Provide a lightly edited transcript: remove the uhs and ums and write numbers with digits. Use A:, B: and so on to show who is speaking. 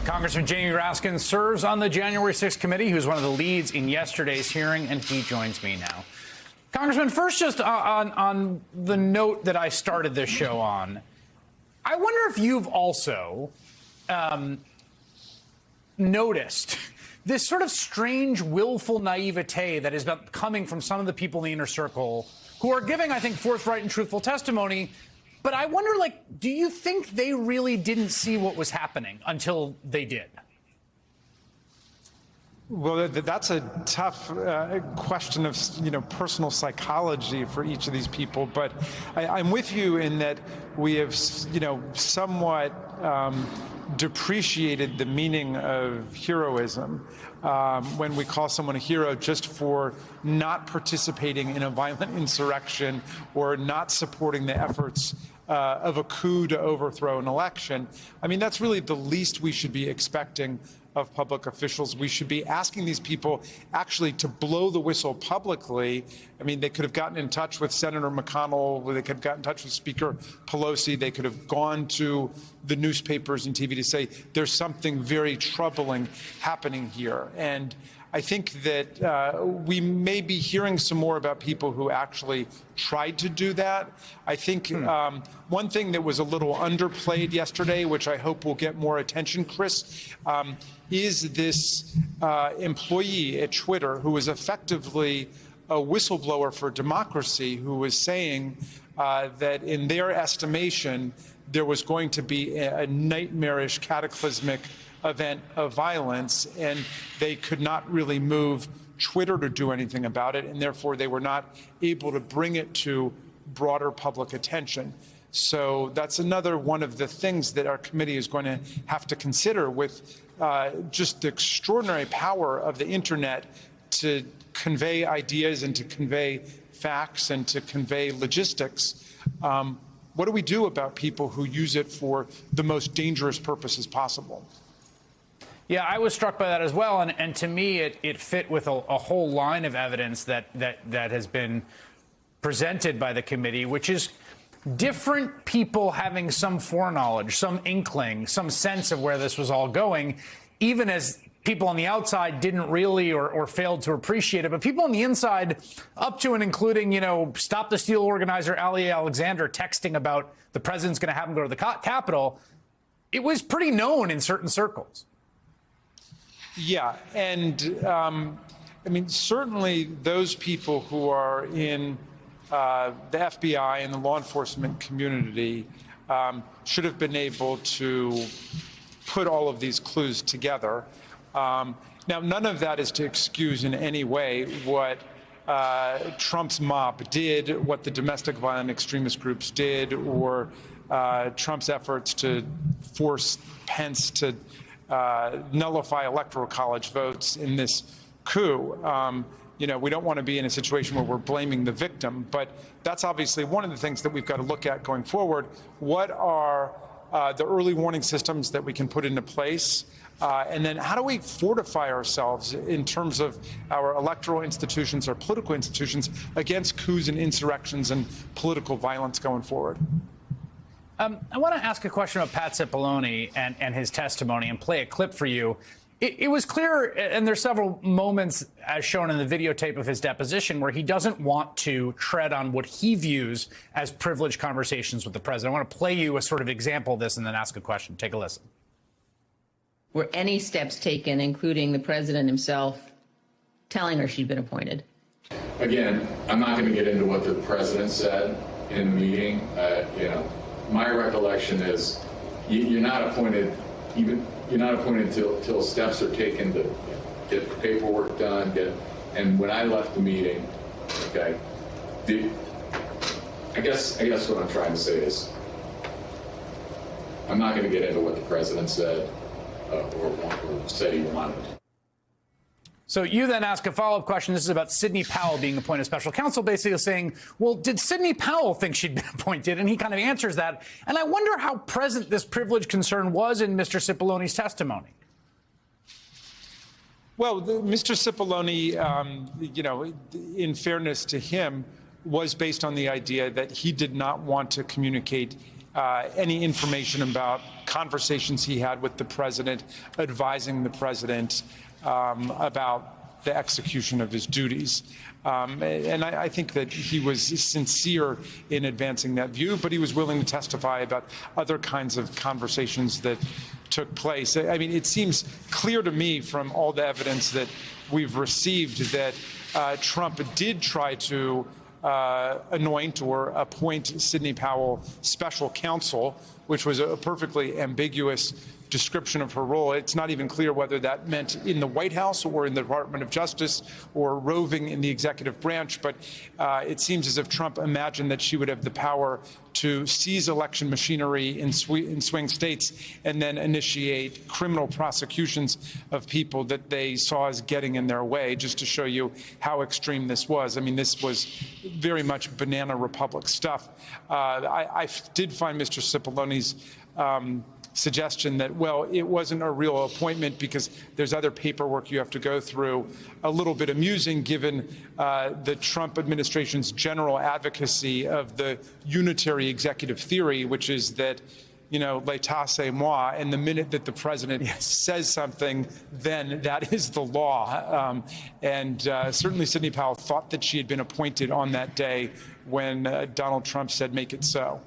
A: Congressman Jamie Raskin serves on the January 6th committee. He was one of the leads in yesterday's hearing, and he joins me now. Congressman, first, just on the note that I started this show on, I wonder if you've also noticed this sort of strange, willful naivete that is coming from some of the people in the inner circle who are giving, I think, forthright and truthful testimony. But I wonder, do you think they really didn't see what was happening until they did?
B: Well, that's a tough question of, personal psychology for each of these people. But I'm with you in that we have, somewhat depreciated the meaning of heroism when we call someone a hero just for not participating in a violent insurrection or not supporting the efforts of a coup to overthrow an election. I mean, that's really the least we should be expecting of public officials. We should be asking these people actually to blow the whistle publicly. I mean, they could have gotten in touch with Senator McConnell, they could have gotten in touch with Speaker Pelosi, they could have gone to the newspapers and TV to say there's something very troubling happening here. And I think that we may be hearing some more about people who actually tried to do that. I think one thing that was a little underplayed yesterday, which I hope will get more attention, Chris, is this employee at Twitter who was effectively a whistleblower for democracy, who was saying that in their estimation, there was going to be a nightmarish, cataclysmic event of violence, and they could not really move Twitter to do anything about it, and therefore they were not able to bring it to broader public attention. So that's another one of the things that our committee is going to have to consider with just the extraordinary power of the internet to convey ideas and to convey facts and to convey logistics. What do we do about people who use it for the most dangerous purposes possible?
A: Yeah, I was struck by that as well, and to me, it fit with a whole line of evidence that has been presented by the committee, which is different people having some foreknowledge, some inkling, some sense of where this was all going, even as people on the outside didn't really or failed to appreciate it. But people on the inside, up to and including, Stop the Steal organizer Ali Alexander texting about the president's going to have him go to the Capitol, it was pretty known in certain circles.
B: Yeah, and I mean, certainly those people who are in the FBI and the law enforcement community should have been able to put all of these clues together. Now, none of that is to excuse in any way what Trump's mob did, what the domestic violent extremist groups did, or Trump's efforts to force Pence to nullify electoral college votes in this coup. We don't want to be in a situation where we're blaming the victim, but that's obviously one of the things that we've got to look at going forward. What are the early warning systems that we can put into place? And then how do we fortify ourselves in terms of our electoral institutions, our political institutions, against coups and insurrections and political violence going forward?
A: I want to ask a question about Pat Cipollone and his testimony and play a clip for you. It was clear, and there's several moments as shown in the videotape of his deposition, where he doesn't want to tread on what he views as privileged conversations with the president. I want to play you a sort of example of this and then ask a question. Take a listen.
C: Were any steps taken, including the president himself, telling her she'd been appointed?
D: Again, I'm not going to get into what the president said in the meeting. My recollection is you're not appointed until steps are taken to get paperwork done. And when I left the meeting, okay, I guess what I'm trying to say is I'm not going to get into what the president said or said he wanted.
A: So you then ask a follow-up question. This is about Sidney Powell being appointed special counsel, basically saying, well, did Sidney Powell think she'd been appointed? And he kind of answers that. And I wonder how present this privilege concern was in Mr. Cipollone's testimony.
B: Well, Mr. Cipollone, in fairness to him, was based on the idea that he did not want to communicate any information about conversations he had with the president, advising the president about the execution of his duties. And I think that he was sincere in advancing that view, but he was willing to testify about other kinds of conversations that took place. I mean, it seems clear to me from all the evidence that we've received that Trump did try to anoint or appoint Sidney Powell special counsel, which was a perfectly ambiguous description of her role. It's not even clear whether that meant in the White House or in the Department of Justice or roving in the executive branch. But it seems as if Trump imagined that she would have the power to seize election machinery in swing states and then initiate criminal prosecutions of people that they saw as getting in their way, just to show you how extreme this was. I mean, this was very much banana republic stuff. I did find Mr. Cipollone's suggestion that, well, it wasn't a real appointment because there's other paperwork you have to go through, a little bit amusing given the Trump administration's general advocacy of the unitary executive theory, which is that, you know, l'état c'est moi, and the minute that the president says something, then that is the law. Certainly Sidney Powell thought that she had been appointed on that day when Donald Trump said, make it so.